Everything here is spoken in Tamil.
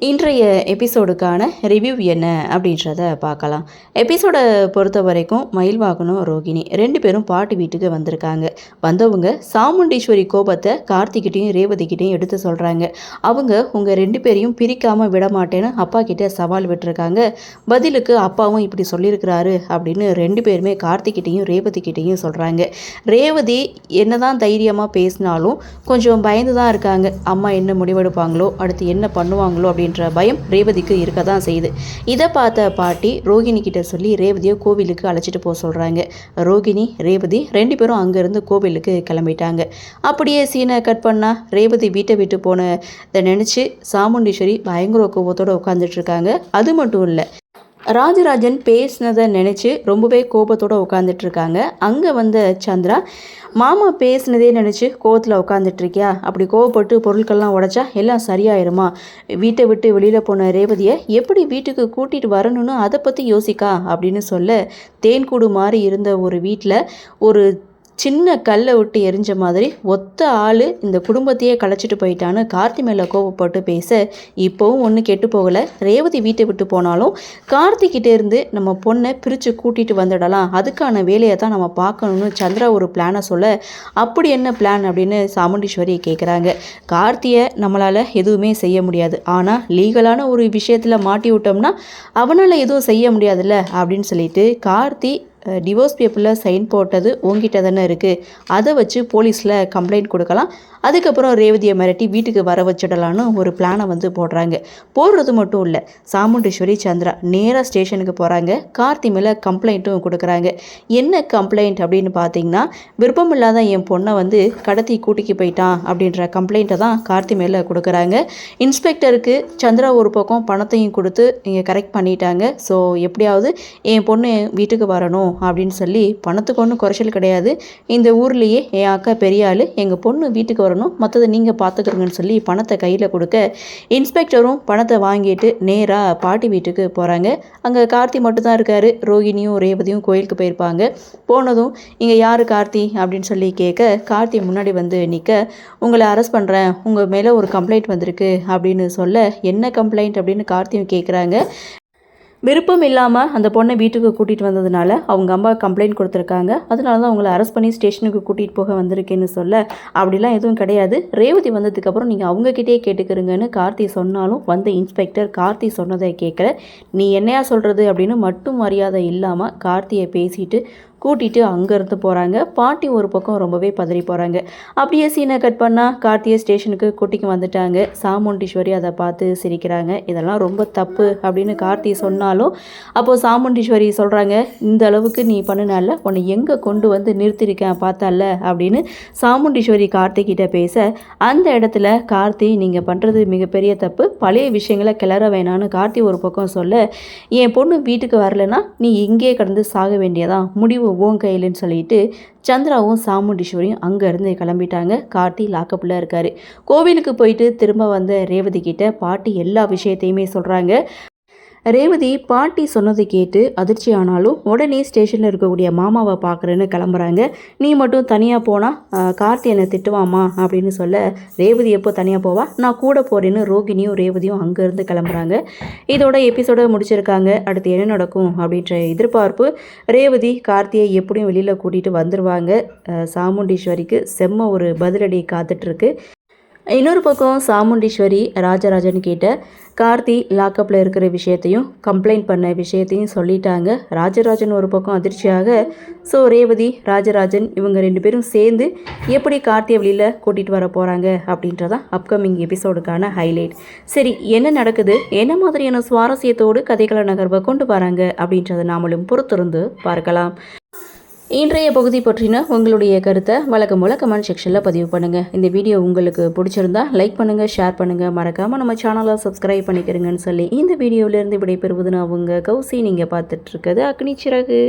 இன்றைய எபிசோடுக்கான ரிவ்யூ என்ன அப்படின்றத பார்க்கலாம். எபிசோடை பொறுத்த வரைக்கும் மயில்வாகனும் ரோகிணி 2 பேரும் பாட்டி வீட்டுக்கு வந்திருக்காங்க. வந்தவங்க சாமுண்டீஸ்வரி கோபத்தை கார்த்திகிட்டையும் ரேவதிக்கிட்டையும் எடுத்து சொல்கிறாங்க. அவங்க உங்கள் 2 பேரையும் பிரிக்காமல் விட மாட்டேன்னு அப்பா கிட்டே சவால் விட்டுருக்காங்க. பதிலுக்கு அப்பாவும் இப்படி சொல்லியிருக்கிறாரு அப்படின்னு 2 பேருமே கார்த்திகிட்டையும் ரேவதிக்கிட்டையும் சொல்கிறாங்க. ரேவதி என்னதான் தைரியமாக பேசினாலும் கொஞ்சம் பயந்து தான் இருக்காங்க. அம்மா என்ன முடிவெடுப்பாங்களோ, அடுத்து என்ன பண்ணுவாங்களோ அப்படின்ற பயம் ரேவதிக்கு இருக்க தான் செய்யுது. இதை பார்த்த பாட்டி ரோகிணி கிட்ட சொல்லி ரேவதியை கோவிலுக்கு அழைச்சிட்டு போக சொல்கிறாங்க. ரோகிணி ரேவதி 2 பேரும் அங்கேருந்து கோவிலுக்கு கிளம்பிட்டாங்க. அப்படியே சீனை கட் பண்ணால் ரேவதி வீட்டை விட்டு போனதை நினச்சி சாமுண்டீஸ்வரி பயங்கர கோபத்தோடு உட்காந்துட்டு இருக்காங்க. அது மட்டும் இல்லை, ராஜராஜன் பேசினதை நினச்சி ரொம்பவே கோபத்தோடு உட்காந்துட்ருக்காங்க. அங்கே வந்த சந்திரா, மாமா பேசினதே நினச்சி கோவத்தில் உட்காந்துட்ருக்கியா? அப்படி கோவப்பட்டு பொருட்கள்லாம் உடைச்சா எல்லாம் சரியாயிருமா? வீட்டை விட்டு வெளியில் போன ரேவதியை எப்படி வீட்டுக்கு கூட்டிகிட்டு வரணும்னு அதை பற்றி யோசிக்கா அப்படின்னு சொல்ல, தேன்கூடு மாதிரி இருந்த ஒரு வீட்டில் ஒரு சின்ன கல்லை விட்டு எரிஞ்ச மாதிரி ஒத்த ஆள் இந்த குடும்பத்தையே கலைச்சிட்டு போயிட்டான்னு கார்த்தி மேலே கோவப்பட்டு பேச, இப்போவும் ஒன்றும் கெட்டு போகலை. ரேவதி வீட்டை விட்டு போனாலும் கார்த்திகிட்டே இருந்து நம்ம பொண்ணை பிரித்து கூட்டிகிட்டு வந்துடலாம், அதுக்கான வேலையை தான் நம்ம பார்க்கணுன்னு சந்திரா ஒரு பிளானை சொல்ல, அப்படி என்ன பிளான் அப்படின்னு சாமுண்டீஸ்வரி கேட்குறாங்க. கார்த்தியை நம்மளால் எதுவுமே செய்ய முடியாது, ஆனால் லீகலான ஒரு விஷயத்தில் மாட்டி விட்டோம்னா அவனால் எதுவும் செய்ய முடியாதுல்ல அப்படின்னு சொல்லிட்டு, கார்த்தி டிவோர்ஸ் பேப்பரில் சைன் போட்டது உங்ககிட்ட தானே இருக்குது, அதை வச்சு போலீஸில் கம்ப்ளைண்ட் கொடுக்கலாம், அதுக்கப்புறம் ரேவதியை மிரட்டி வீட்டுக்கு வர வச்சிடலான்னு ஒரு பிளானை போடுறாங்க. போடுறது மட்டும் இல்லை, சாமுண்டீஸ்வரி சந்திரா நேராக ஸ்டேஷனுக்கு போகிறாங்க. கார்த்தி மேலே கம்ப்ளைண்ட்டும் கொடுக்குறாங்க. என்ன கம்ப்ளைண்ட் அப்படின்னு பார்த்தீங்கன்னா, விருப்பமில்லாத என் பொண்ணை கடத்தி கூட்டிக்கு போயிட்டான் அப்படின்ற கம்ப்ளைண்ட்டை தான் கார்த்தி மேலே கொடுக்குறாங்க. இன்ஸ்பெக்டருக்கு சந்திரா ஒரு பக்கம் பணத்தையும் கொடுத்து இங்கே கரெக்ட் பண்ணிட்டாங்க. ஸோ எப்படியாவது என் பொண்ணு வீட்டுக்கு வரணும் அப்படின்னு சொல்லி, பணத்துக்கு ஒன்றும் குறைச்சல் கிடையாது, இந்த ஊர்லேயே என் அக்கா பெரிய ஆள், எங்கள் பொண்ணு வீட்டுக்கு வரணும், மற்றதை நீங்கள் பார்த்துக்கிறோங்கன்னு சொல்லி பணத்தை கையில் கொடுக்க, இன்ஸ்பெக்டரும் பணத்தை வாங்கிட்டு நேராக பாட்டி வீட்டுக்கு போகிறாங்க. அங்கே கார்த்தி மட்டும்தான் இருக்கார். ரோகிணியும் ரேவதியும் கோயிலுக்கு போயிருப்பாங்க. போனதும் இங்கே யார் கார்த்தி அப்படின்னு சொல்லி கேட்க, கார்த்தி முன்னாடி நிற்க, உங்களை அரெஸ்ட் பண்ணுறேன், உங்கள் மேலே ஒரு கம்ப்ளைண்ட் வந்திருக்கு அப்படின்னு சொல்ல, என்ன கம்ப்ளைண்ட் அப்படின்னு கார்த்தியும் கேட்குறாங்க. விருப்பம் இல்லாமல் அந்த பொண்ணை வீட்டுக்கு கூட்டிகிட்டு வந்ததுனால அவங்க அம்மா கம்ப்ளைண்ட் கொடுத்துருக்காங்க, அதனால தான் அவங்கள அரெஸ்ட் பண்ணி ஸ்டேஷனுக்கு கூட்டிகிட்டு போக வந்திருக்கேன்னு சொல்ல, அப்படிலாம் எதுவும் கிடையாது, ரேவதி வந்ததுக்கப்புறம் நீங்கள் அவங்கக்கிட்டே கேட்டுக்கிறீங்கன்னு கார்த்தி சொன்னாலும் வந்த இன்ஸ்பெக்டர் கார்த்தி சொன்னதை கேட்கல. நீ என்னையா சொல்கிறது அப்படின்னு மட்டும் மரியாதை இல்லாமல் கார்த்தியை பேசிட்டு கூட்டிகிட்டு அங்கேருந்து போகிறாங்க. பாட்டி ஒரு பக்கம் ரொம்பவே பதறி போகிறாங்க. அப்படியே சீனை கட் பண்ணால் கார்த்தியை ஸ்டேஷனுக்கு கூட்டிக்கு வந்துட்டாங்க. சாமுண்டீஸ்வரி அதை பார்த்து சிரிக்கிறாங்க. இதெல்லாம் ரொம்ப தப்பு அப்படின்னு கார்த்தி சொன்னாலும் அப்போது சாமுண்டீஸ்வரி சொல்கிறாங்க, இந்த அளவுக்கு நீ பண்ணினால உன்னை எங்கே கொண்டு நிறுத்திருக்கேன் பார்த்தால அப்படின்னு சாமுண்டீஸ்வரி கார்த்திகிட்ட பேச, அந்த இடத்துல கார்த்தி நீங்கள் பண்ணுறது மிகப்பெரிய தப்பு, பழைய விஷயங்களை கிளற வேணான்னு கார்த்தி ஒரு பக்கம் சொல்ல, என் பொண்ணு வீட்டுக்கு வரலைன்னா நீ இங்கே கடந்து சாக வேண்டியதான், முடிவு ஓன் கையிலன்னு சொல்லிட்டு சந்திராவும் சாமுண்டீஸ்வரியும் அங்கேருந்து கிளம்பிட்டாங்க. கார்த்தி லாக்கப்பில் இருக்கார். கோவிலுக்கு போயிட்டு திரும்ப வந்த ரேவதி கிட்ட பாட்டி எல்லா விஷயத்தையுமே சொல்கிறாங்க. ரேவதி பாட்டி சொன்னதை கேட்டு அதிர்ச்சி ஆனாலும் உடனே ஸ்டேஷனில் இருக்கக்கூடிய மாமாவை பார்க்குறேன்னு கிளம்புறாங்க. நீ மட்டும் தனியாக போனால் கார்த்தி என்னை திட்டுவாமா அப்படின்னு சொல்ல, ரேவதி எப்போ தனியாக போவா, நான் கூட போகிறேன்னு ரோகிணியும் ரேவதியும் அங்கேருந்து கிளம்புறாங்க. இதோட எபிசோட முடிச்சிருக்காங்க. அடுத்து என்ன நடக்கும் அப்படின்ற எதிர்பார்ப்பு. ரேவதி கார்த்தியை எப்படியும் வெளியில் கூட்டிகிட்டு வந்துடுவாங்க. சாமுண்டீஸ்வரிக்கு செம்ம ஒரு பதிலடி காத்துட்ருக்கு. இன்னொரு பக்கம் சாமுண்டீஸ்வரி ராஜராஜன் கிட்ட கார்த்தி லாக்கப்பில் இருக்கிற விஷயத்தையும் கம்ப்ளைண்ட் பண்ண விஷயத்தையும் சொல்லிட்டாங்க. ராஜராஜன் ஒரு பக்கம் அதிர்ச்சியாக, ஸோ ரேவதி ராஜராஜன் இவங்க 2 பேரும் சேர்ந்து எப்படி கார்த்தியை வெளியில் கூட்டிகிட்டு வர போகிறாங்க அப்படின்றதான் அப்கமிங் எபிசோடுக்கான ஹைலைட். சரி, என்ன நடக்குது, என்ன மாதிரியான சுவாரஸ்யத்தோடு கதைகள நகர்வை கொண்டு வராங்க அப்படின்றத நாமளும் பொறுத்திருந்து பார்க்கலாம். இன்றைய பகுதி பற்றின உங்களுடைய கருத்தை வழக்கம் போல கமெண்ட் செக்ஷனில் பதிவு பண்ணுங்கள். இந்த வீடியோ உங்களுக்கு பிடிச்சிருந்தா லைக் பண்ணுங்கள், ஷேர் பண்ணுங்கள், மறக்காமல் நம்ம சேனலை சப்ஸ்கிரைப் பண்ணிக்கிறீங்கன்னு சொல்லி இந்த வீடியோவிலேருந்து விடைபெறுவது நான் உங்கள் கௌசி. நீங்கள் பார்த்துட்ருக்கிறது அக்னி சிறகு.